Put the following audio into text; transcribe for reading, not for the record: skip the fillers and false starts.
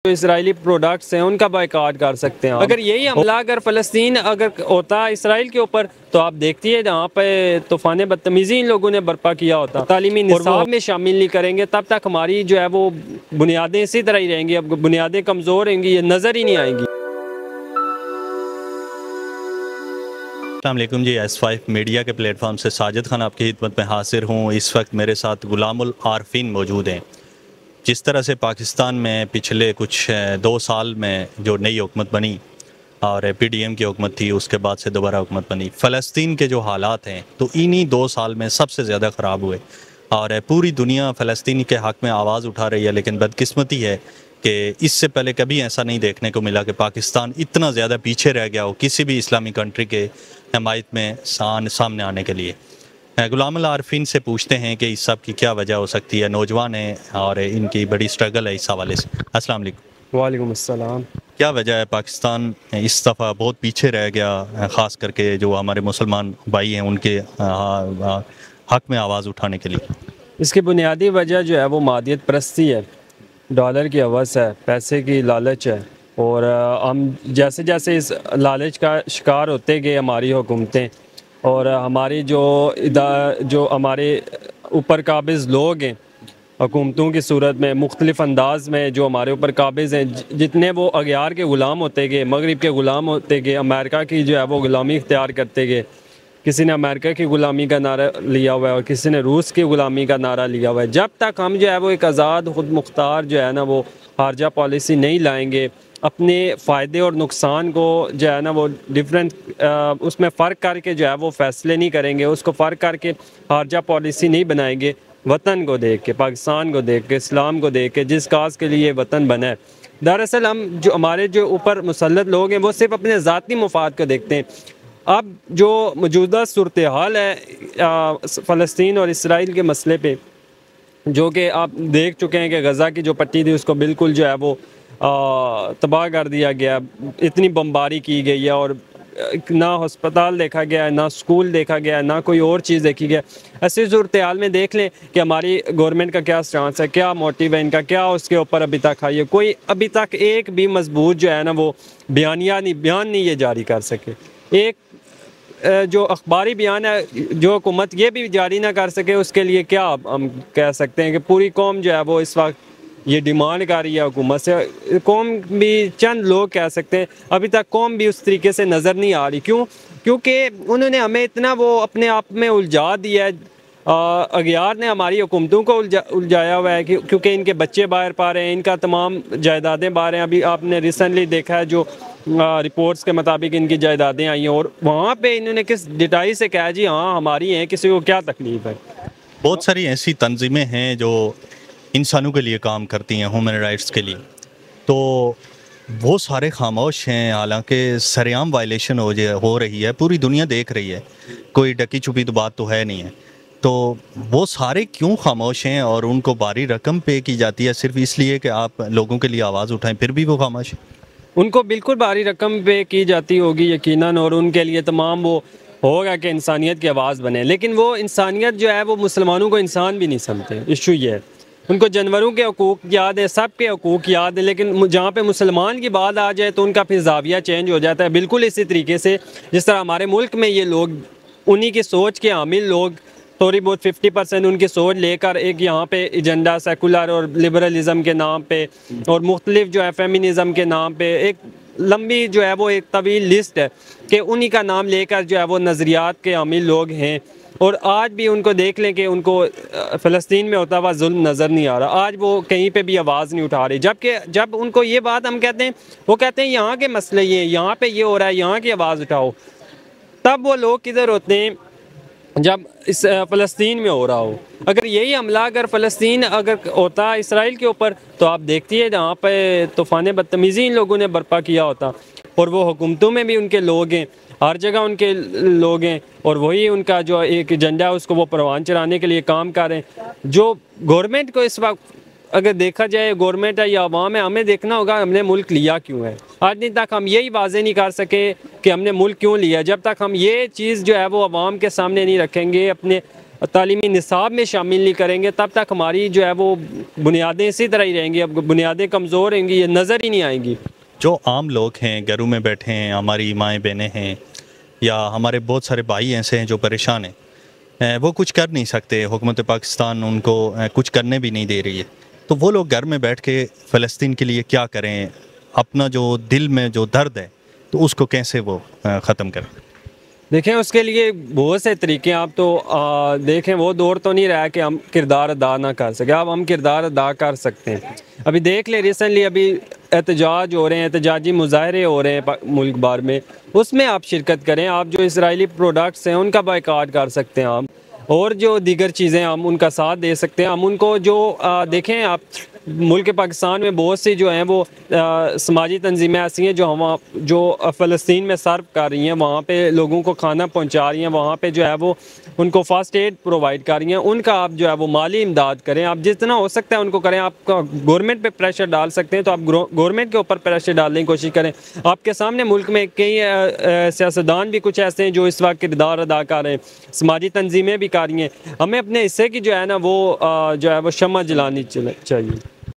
जो Israeli products हैं उनका बायकॉट कर सकते हैं। अगर यही हमला अगर फ़लस्तीन अगर होता इसराइल के ऊपर तो आप देखती है जहाँ पे तूफ़ान बदतमीज़ी इन लोगों ने बर्पा किया होता, तालीमी निसाब में शामिल नहीं करेंगे तब तक हमारी जो है वो बुनियादें इसी तरह ही रहेंगी। अब बुनियादें कमज़ोर रहेंगी, ये नज़र ही नहीं आएंगी। अस्सलाम वालेकुम जी, S5 मीडिया के प्लेटफॉर्म से साजिद खान आपकी खिदमत में हाजिर हूँ। इस वक्त मेरे साथ गुलामुल आरफीन मौजूद हैं। जिस तरह से पाकिस्तान में पिछले कुछ 2 साल में जो नई हुकूमत बनी और PDM की हुकूमत थी, उसके बाद से दोबारा हुकूमत बनी, फ़लस्तीन के जो हालात हैं तो इन्हीं 2 साल में सबसे ज़्यादा ख़राब हुए और पूरी दुनिया फ़लस्तीन के हक़ में आवाज़ उठा रही है। लेकिन बदकिस्मती है कि इससे पहले कभी ऐसा नहीं देखने को मिला कि पाकिस्तान इतना ज़्यादा पीछे रह गया हो किसी भी इस्लामी कंट्री के हमायत में सामने आने के लिए। गुलामुल आरफीन से पूछते हैं कि इस सब की क्या वजह हो सकती है। नौजवान हैं और इनकी बड़ी स्ट्रगल है इस हवाले से। अस्सलाम वालेकुम। वालेकुम अस्सलाम। क्या वजह है पाकिस्तान इस दफ़ा बहुत पीछे रह गया, ख़ास करके जो हमारे मुसलमान भाई हैं उनके हक़ में आवाज़ उठाने के लिए? इसकी बुनियादी वजह जो है वो मादियत परस्ती है, डॉलर की हवस है, पैसे की लालच है। और हम जैसे जैसे इस लालच का शिकार होते गए हमारी हुकूमतें और हमारी जो हमारे ऊपर काबिज़ लोग हैं हुकूमतों की सूरत में मुख्तलिफ़ अंदाज में जो हमारे ऊपर काबिज़ हैं, जितने वो अगयार के ग़ुलाम होते गए, मगरिब के ग़ुलाम होते गए, अमेरिका की जो है वो ग़ुलामी इख्तियार करते गए। किसी ने अमेरिका की ग़ुलामी का नारा लिया हुआ है और किसी ने रूस की ग़ुलामी का नारा लिया हुआ है। जब तक हम जो है वो एक आज़ाद खुद मुख्तार जो है ना वो खारजा पॉलिसी नहीं लाएंगे, अपने फ़ायदे और नुकसान को जो है ना वो डिफरेंट उसमें फ़र्क करके जो है वो फ़ैसले नहीं करेंगे, उसको फ़र्क करके खारजा पॉलिसी नहीं बनाएंगे, वतन को देख के, पाकिस्तान को देख के, इस्लाम को देख के, जिस काज के लिए वतन बना है। दरअसल हम जो हमारे जो ऊपर मुसल्लत लोग हैं वो सिर्फ अपने ज़ाती मुफाद को देखते हैं। अब जो मौजूदा सूरत हाल है फ़लस्तीन और इसराइल के मसले पे, जो कि आप देख चुके हैं कि गज़ा की जो पट्टी थी उसको बिल्कुल जो है वो तबाह कर दिया गया, इतनी बमबारी की गई है और ना अस्पताल देखा गया है, ना स्कूल देखा गया है, ना कोई और चीज़ देखी गया। ऐसी सूरत हाल में देख लें कि हमारी गवर्नमेंट का क्या स्टांस है, क्या मोटिव है इनका, क्या उसके ऊपर अभी तक है। कोई अभी तक एक भी मजबूत जो है ना वो बयान नहीं ये जारी कर सके। एक जो अखबारी बयान है जो हुकूमत ये भी जारी ना कर सके, उसके लिए क्या हम कह सकते हैं कि पूरी कौम जो है वो इस वक्त ये डिमांड कर रही है हुकूमत से। कौम भी चंद लोग कह सकते हैं, अभी तक कौम भी उस तरीके से नज़र नहीं आ रही। क्यों? क्योंकि उन्होंने हमें इतना वो अपने आप में उलझा दिया है। अगयार ने हमारी हुकूमतों को उलझाया हुआ है क्योंकि इनके बच्चे बाहर पा रहे हैं, इनका तमाम जायदादें बाहर हैं। अभी आपने रिसेंटली देखा है जो रिपोर्ट्स के मुताबिक इनकी जायदादें आई हैं और वहाँ पे इन्होंने किस डिटाई से कहा जी हाँ हमारी हैं, किसी को क्या तकलीफ़ है। बहुत सारी ऐसी तंजीमें हैं जो इंसानों के लिए काम करती हैं, ह्यूमन राइट्स के लिए, तो वो सारे खामोश हैं। हालांकि सरेआम वायलेशन हो रही है, पूरी दुनिया देख रही है, कोई ढकी छुपी तो बात तो है नहीं है। तो वो सारे क्यों खामोश हैं और उनको भारी रकम पे की जाती है सिर्फ इसलिए कि आप लोगों के लिए आवाज़ उठाएं, फिर भी वो खामोश हैं? उनको बिल्कुल भारी रकम पे की जाती होगी यकीनन, और उनके लिए तमाम वो होगा कि इंसानियत की आवाज़ बने। लेकिन वो इंसानियत जो है वो मुसलमानों को इंसान भी नहीं समझते। इशू ये है, उनको जानवरों के हकूक़ याद है, सब के हकूक़ याद है, लेकिन जहाँ पे मुसलमान की बात आ जाए तो उनका फिर ज़ाविया चेंज हो जाता है। बिल्कुल इसी तरीके से जिस तरह हमारे मुल्क में ये लोग उन्हीं की सोच के हामिल लोग थोड़ी बहुत 50% उनकी सोच लेकर एक यहाँ पे एजेंडा सेकुलर और लिबरलिज़म के नाम पे और मुख्तलिफ जो है फेमिनिज़म के नाम पे एक लंबी जो है वो एक तवील लिस्ट है कि उन्हीं का नाम लेकर जो है वो नज़रियात के हामिल लोग हैं। और आज भी उनको देख लें कि उनको फ़लस्तीन में होता हुआ जुल्म नज़र नहीं आ रहा, आज वो कहीं पे भी आवाज़ नहीं उठा रही। जबकि जब उनको ये बात हम कहते हैं, वो कहते हैं यहाँ के मसले ये, यहाँ पे ये हो रहा है, यहाँ की आवाज़ उठाओ। तब वो लोग किधर होते हैं जब इस फ़लस्तीन में हो रहा हो। अगर यही हमला अगर फ़लस्तीन अगर होता इसराइल के ऊपर तो आप देखती है जहाँ पे तूफ़ान बदतमीज़ी इन लोगों ने बर्पा किया होता। और वो हुकूमतों में भी उनके लोग हैं, हर जगह उनके लोग हैं और वही उनका जो एक एजेंडा है उसको वो परवान चढ़ाने के लिए काम कर रहे हैं। जो गवर्नमेंट को इस वक्त अगर देखा जाए, गवर्नमेंट है या अवाम है, हमें देखना होगा हमने मुल्क लिया क्यों है। आज दिन तक हम यही वाज़े नहीं कर सके कि हमने मुल्क क्यों लिया। जब तक हम ये चीज़ जो है वो अवाम के सामने नहीं रखेंगे, अपने तालीमी निसाब में शामिल नहीं करेंगे तब तक हमारी जो है वो बुनियादें इसी तरह ही रहेंगी। अब बुनियादें कमज़ोर रहेंगी, ये नज़र ही नहीं आएंगी। जो आम लोग हैं, घरों में बैठे हैं, हमारी माएँ बहनें हैं या हमारे बहुत सारे भाई ऐसे हैं जो परेशान हैं, वो कुछ कर नहीं सकते, हुकूमत पाकिस्तान उनको कुछ करने भी नहीं दे रही है, तो वो लोग घर में बैठ के फ़लस्तीन के लिए क्या करें? अपना जो दिल में जो दर्द है तो उसको कैसे वो ख़त्म करें? देखें, उसके लिए बहुत से तरीके हैं। आप तो देखें, वो दौर तो नहीं रहा है कि हम किरदार अदा ना कर सकें। अब हम किरदार अदा कर सकते हैं। अभी देख ले, रिसेंटली अभी एहतजाज हो रहे हैं, एहतजाजी मुजाहरे हो रहे हैं मुल्क भर में, उसमें आप शिरकत करें। आप जो इसराइली प्रोडक्ट्स हैं उनका बायकॉट कर सकते हैं आप, और जो दीगर चीज़ें हम उनका साथ दे सकते हैं। हम उनको जो देखें, आप मुल्क पाकिस्तान में बहुत सी जो हैं वो समाजी तंजीमें ऐसी हैं जो फ़लस्तीन में सर्व कर रही हैं, वहाँ पे लोगों को खाना पहुँचा रही हैं, वहाँ पे जो है वो उनको फ़र्स्ट एड प्रोवाइड कर रही हैं। उनका आप जो है वो माली इमदाद करें, आप जितना हो सकता है उनको करें। आप गवर्नमेंट पे प्रेशर डाल सकते हैं तो आप गवर्नमेंट के ऊपर प्रेशर डालने की कोशिश करें। आपके सामने मुल्क में कई सियासतदान भी कुछ ऐसे हैं जो इस वक्त किरदार अदा कर रहे हैं, समाजी तंजीमें भी कर रही हैं। हमें अपने हिस्से की जो है ना वो जो है वो शम्मा जलानी चाहिए।